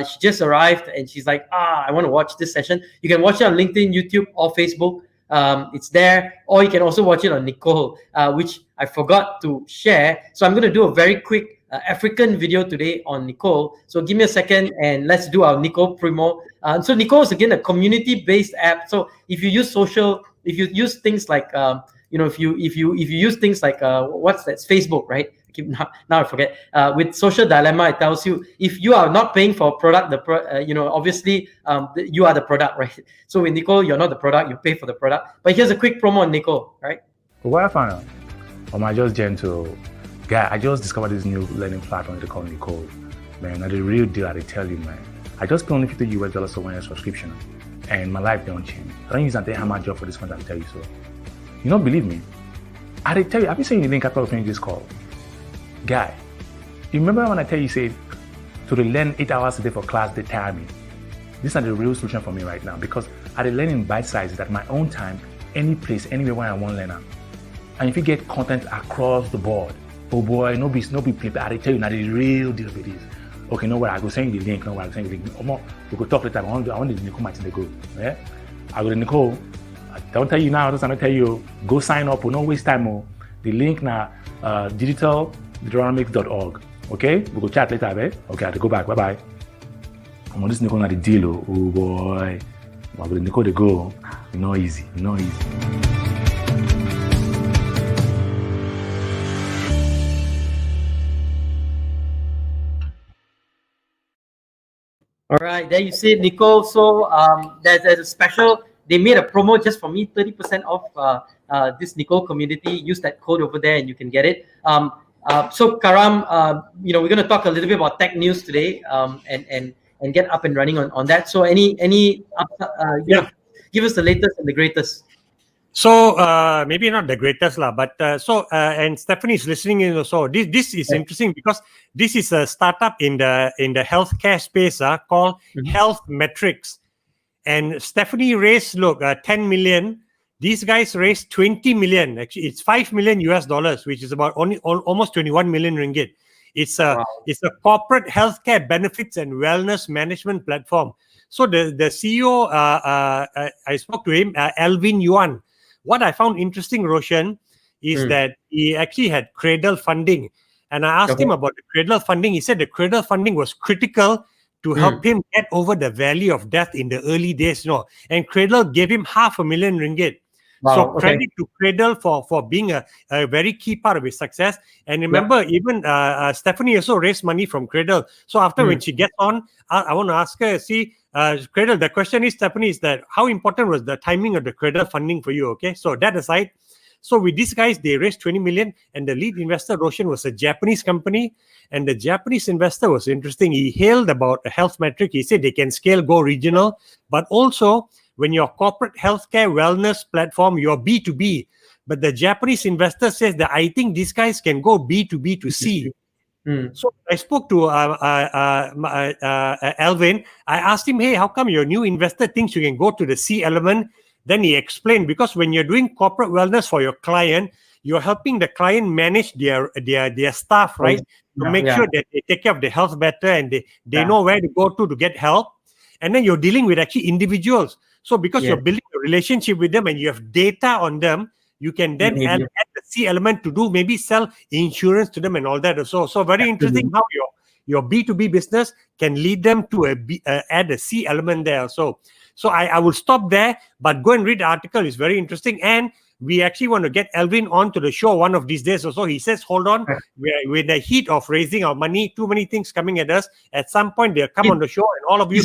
She just arrived and she's like, I want to watch this session. You can watch it on LinkedIn, YouTube, or Facebook. It's there, or you can also watch it on Nicole, which I forgot to share. So I'm going to do a very quick African video today on Nicole. So give me a second and let's do our Nicole Promo. So Nicole is again a community-based app. So if you use if you use things like if you use things like what's that? It's Facebook, right? Now I forget. With Social Dilemma, it tells you if you are not paying for a product, obviously you are the product, right? So with Nicole, you're not the product, you pay for the product. But here's a quick promo on Nicole, right? What I found out, I just gentle guy, I just discovered this new learning platform they call Nicole. Man, that's the real deal, I tell you, man. I just pay only $50 for 1 year subscription. and my life don't change. I don't use and tell you how much job for this month, I'll tell you so. You don't believe me? I did tell you, have you seen the link after I this call? Guy, you remember when I tell you, say, to learn 8 hours a day for class, they tire me. These are the real solution for me right now because I did learn in bite sizes at my own time, any place, anywhere where I want to learn. And if you get content across the board, oh boy, no be prepared. I tell you now the real deal with this. Okay, no worry, I go send you the link. No worry, I go send you the link. We go talk later. I want the Nicole Martin to go. Yeah, I go to Nicole. I don't tell you now. I'm not tell you. Go sign up. No waste time. The link now, digitaldynamics.org. Okay, we go chat later, babe. Okay, I have to go back. Bye bye. I'm on this Nicole now the deal. Oh boy, I go to Nicole to go. No easy. All right, there you see it, Nicole. So there's a special. They made a promo just for me, 30% off this Nicole community. Use that code over there, and you can get it. So Karam, we're going to talk a little bit about tech news today, and get up and running on that. So give us the latest and the greatest. So maybe not the greatest lah, but and Stephanie is listening in also. This is interesting because this is a startup in the healthcare space called Health Metrics, and Stephanie raised 10 million. These guys raised 20 million. Actually, it's $5 million, which is about almost 21 million ringgit. It's a corporate healthcare benefits and wellness management platform. So the CEO, I spoke to him, Alvin Yuan. What I found interesting, Roshan, is that he actually had Cradle funding. And I asked him about the Cradle funding. He said the Cradle funding was critical to help him get over the valley of death in the early days. And Cradle gave him $500,000 ringgit. Wow, so credit to Cradle for being a very key part of his success. And remember, even Stephanie also raised money from Cradle. So after when she gets on, I want to ask her, Cradle, the question is, Stephanie, is that how important was the timing of the Cradle funding for you? Okay, so that aside, so with these guys, they raised 20 million, and the lead investor, Roshan, was a Japanese company. And the Japanese investor was interesting. He hailed about a health metric. He said they can scale, go regional, but also when your corporate healthcare wellness platform, you're B2B. But the Japanese investor says that I think these guys can go B2B to C. So I spoke to Alvin. I asked him, hey, how come your new investor thinks you can go to the C element? Then he explained, because when you're doing corporate wellness for your client, you're helping the client manage their staff, right? To make sure that they take care of their health better and they know where to go to get help. And then you're dealing with actually individuals. So because you're building a relationship with them and you have data on them, you can then add the C element to do maybe sell insurance to them and all that. So very interesting how your B2B business can lead them to add a C element there. So I will stop there, but go and read the article. It's very interesting. And we actually want to get Alvin on to the show one of these days or so. He says, hold on, we're in the heat of raising our money, too many things coming at us. At some point, they'll come on the show and all of you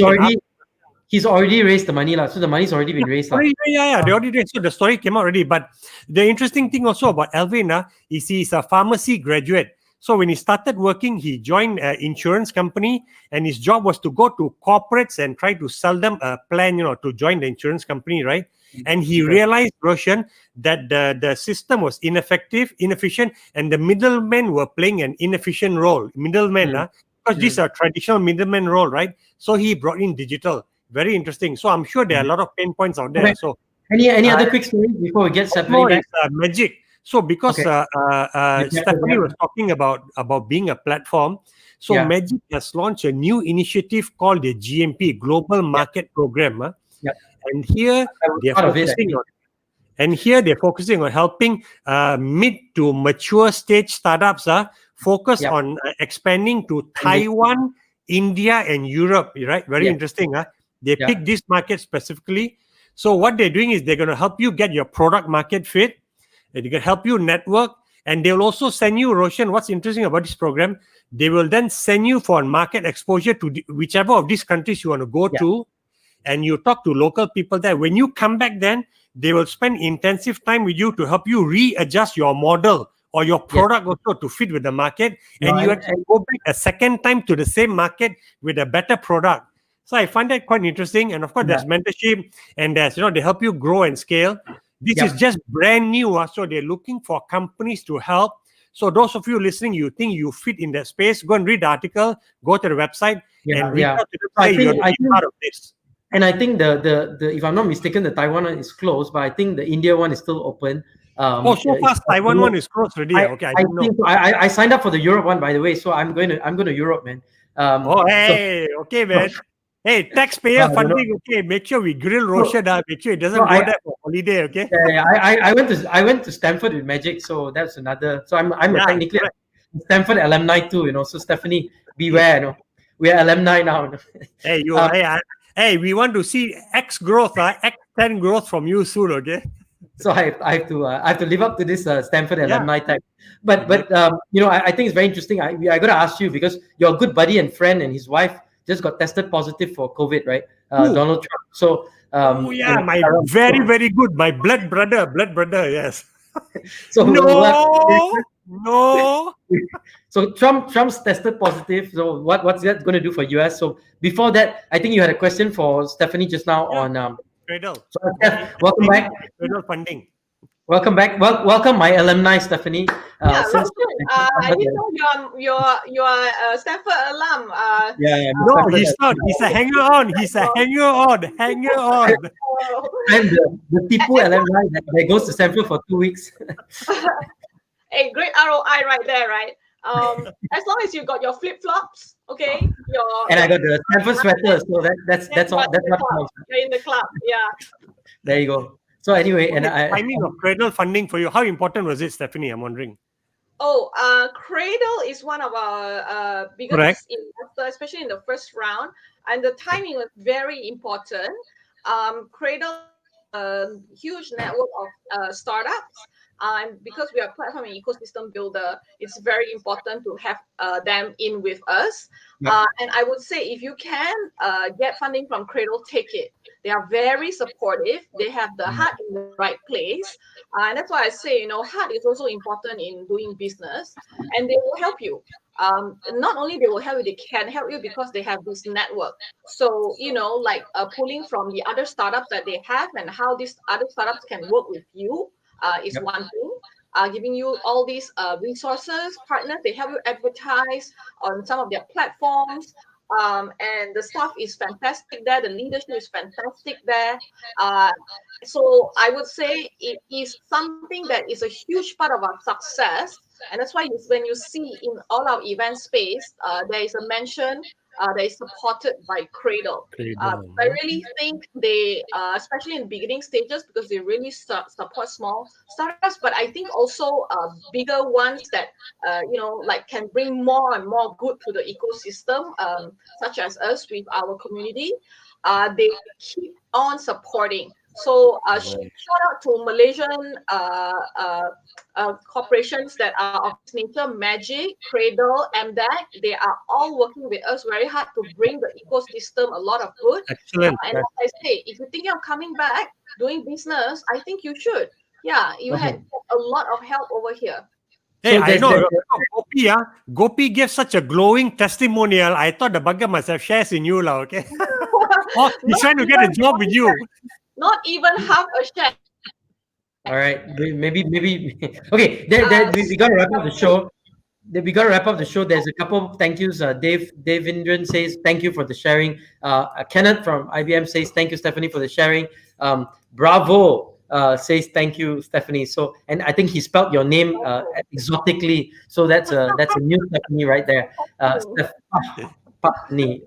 He's already raised the money, so the money's already been raised. They already raised. So the story came out already. But the interesting thing also about Alvin is he's a pharmacy graduate. So when he started working, he joined an insurance company, and his job was to go to corporates and try to sell them a plan, to join the insurance company, right? And he realized, Roshan, that the system was inefficient, and the middlemen were playing an inefficient role. Because these are traditional middlemen role, right? So he brought in digital. Very interesting. So I'm sure there are a lot of pain points out there. So any other quick stories before we get separately back? Magic. So because Stephanie was talking about being a platform, so Magic has launched a new initiative called the GMP, Global Market Program. And here they're focusing on helping mid to mature stage startups focus on expanding to Taiwan, India, and Europe. Right? Very interesting. They pick this market specifically. So what they're doing is they're going to help you get your product market fit. They can help you network, and they'll also send you, Roshan, what's interesting about this program, they will then send you for market exposure to whichever of these countries you want to go to, and you talk to local people there. When you come back then, they will spend intensive time with you to help you readjust your model or your product also to fit with the market, and you actually go back a second time to the same market with a better product. So I find that quite interesting. And of course, there's mentorship and there's, they help you grow and scale. This is just brand new. So they're looking for companies to help. So those of you listening, you think you fit in that space, go and read the article, go to the website and reach out to the guy. You're part of this. And I think the if I'm not mistaken, the Taiwan one is closed, but I think the India one is still open. So fast Taiwan one is closed already. Okay, I didn't know. I signed up for the Europe one, by the way. So I'm going to Europe, man. Okay, man. Hey, taxpayer funding. Okay, make sure we grill Roshan. Make sure it doesn't go there for holiday. Okay. I went to Stanford with Magic, so that's another. So I'm technically a Stanford alumni too. So Stephanie, beware. We are alumni now. Hey, hey, we want to see X growth, X10 growth from you soon. Okay. So I have to live up to this Stanford alumni type. But I think it's very interesting. I got to ask you, because your good buddy and friend and his wife just got tested positive for COVID, right? Donald Trump. So my very, very good, my blood brother, yes. So no. So Trump's tested positive. So what's that going to do for US? So before that, I think you had a question for Stephanie just now on Cradle. So welcome back. Cradle funding. Welcome back. Well, my alumni, Stephanie. I didn't know you're a Stanford alum. No, he's not. He's a hanger-on. Hanger-on. I'm the Tipu alumni that goes to Stanford for 2 weeks. Hey, great ROI right there, right? As long as you got your flip-flops, okay? And I got the Stanford sweater, so that's all. That's not close. You're in the club, yeah. There you go. So anyway, timing of Cradle funding for you, how important was it, Stephanie? I'm wondering. Cradle is one of our biggest investors, especially in the first round, and the timing was very important. Cradle, huge network of startups. Because we are platform and ecosystem builder, it's very important to have them in with us. And I would say, if you can get funding from Cradle, take it. They are very supportive. They have the heart in the right place. And that's why I say, heart is also important in doing business. And they will help you. Not only they will help you, they can help you because they have this network. So, pulling from the other startups that they have and how these other startups can work with you. Is one thing. Giving you all these resources, partners, they help you advertise on some of their platforms. And the staff is fantastic there. The leadership is fantastic there. So I would say it is something that is a huge part of our success. And that's why when you see in all our event space, there is a mention that is supported by Cradle. I really think they, especially in beginning stages, because they really support small startups, but I think also bigger ones that, can bring more and more good to the ecosystem, such as us with our community, they keep on supporting. So shout out to Malaysian corporations that are of this nature, Magic, Cradle, MDAC. They are all working with us very hard to bring the ecosystem a lot of good. Excellent. And as I say, if you're thinking of coming back, doing business, I think you should. Yeah, you had a lot of help over here. Hey, I know. Gopi gave such a glowing testimonial. I thought the bugger must have shares in you, okay? He's trying to get a job with you. Not even half a share. All right, maybe. Okay, we got to wrap up the show. There's a couple of thank yous. Dave Indran says thank you for the sharing. Kenneth from IBM says thank you, Stephanie, for the sharing. Bravo says thank you, Stephanie. So, and I think he spelled your name exotically. So that's a new Stephanie right there. Stephanie,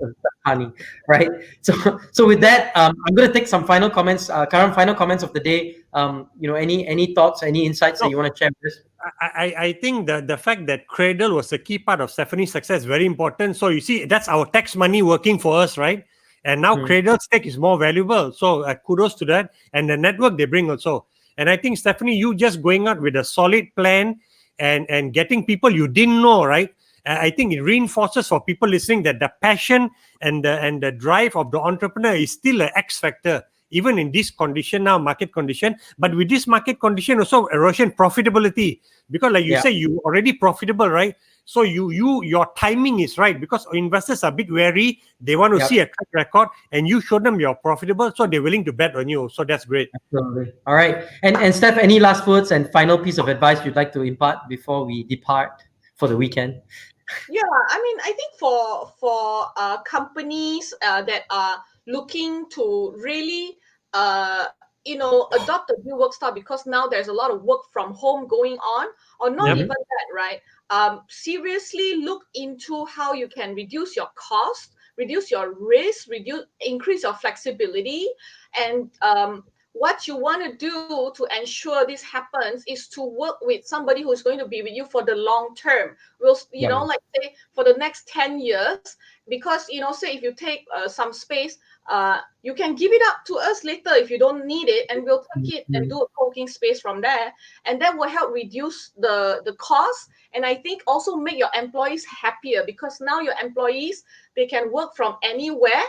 right? So with that, I'm going to take some final comments. Karam, final comments of the day. Any thoughts, any insights that you want to share with us? I think the fact that Cradle was a key part of Stephanie's success is very important. So you see, that's our tax money working for us, right? And now Cradle's tech is more valuable. So kudos to that. And the network they bring also. And I think, Stephanie, you just going out with a solid plan and getting people you didn't know, right? I think it reinforces for people listening that the passion and the drive of the entrepreneur is still an X factor, even in this condition now, market condition. But with this market condition also, erosion profitability, because like you say, you already profitable, right? So your timing is right, because investors are a bit wary. They want to see a track record, and you show them you're profitable, so they're willing to bet on you. So that's great. Absolutely. All right. And Steph, any last words and final piece of advice you'd like to impart before we depart for the weekend? Yeah, I mean, I think for companies that are looking to really adopt the new work style, because now there's a lot of work from home going on, or not even that, right? Seriously look into how you can reduce your cost, reduce your risk, increase your flexibility, and what you want to do to ensure this happens is to work with somebody who's going to be with you for the long term. Like say for the next 10 years, because say if you take some space, you can give it up to us later if you don't need it, and we'll take it and do a co-working space from there, and that will help reduce the cost, and I think also make your employees happier, because now your employees, they can work from anywhere,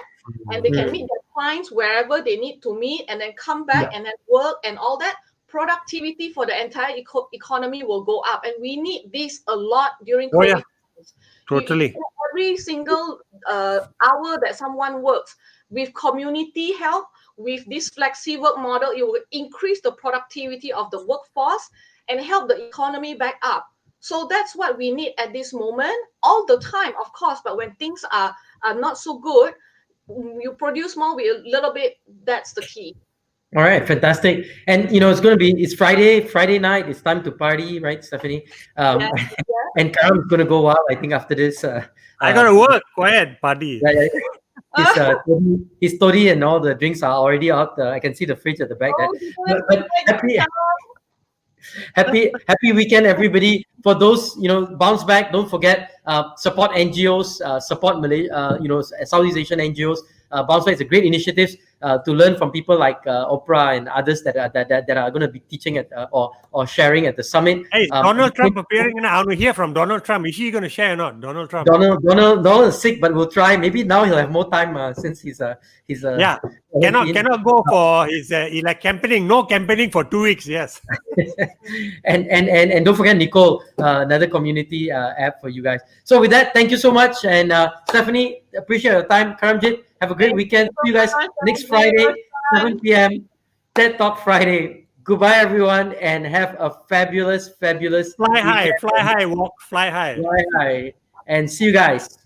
and they can meet their clients wherever they need to meet, and then come back and then work, and all that productivity for the entire economy will go up, and we need this a lot during COVID. Times. Totally. Every single hour that someone works with community help, with this flexi work model, it will increase the productivity of the workforce and help the economy back up. So that's what we need at this moment, all the time, of course. But when things are not so good, you produce more with a little bit. That's the key. All right, fantastic. And it's Friday night. It's time to party, right, Stephanie? And Karam's going to go wild, I think, after this. I got to work. Go ahead, party. His toddy and all the drinks are already out. I can see the fridge at the back there. But happy weekend, everybody. For those bounce back, don't forget support NGOs, support Malay Southeast Asian NGOs. Bounce back is a great initiative to learn from people like Oprah and others that are going to be teaching at or sharing at the summit. Hey, Donald Trump appearing, and I want to hear from Donald Trump. Is he going to share or not? Donald Trump. Donald is sick, but we'll try. Maybe now he'll have more time since he's cannot go for his like campaigning. No campaigning for 2 weeks. Yes. and don't forget Nicole, another community app for you guys. So with that, thank you so much, and Stephanie, appreciate your time. Karamjit, have a great weekend. See you guys next Friday, 7 p.m. TechTalk Friday. Goodbye, everyone, and have a fabulous fly high, walk, fly high, and see you guys.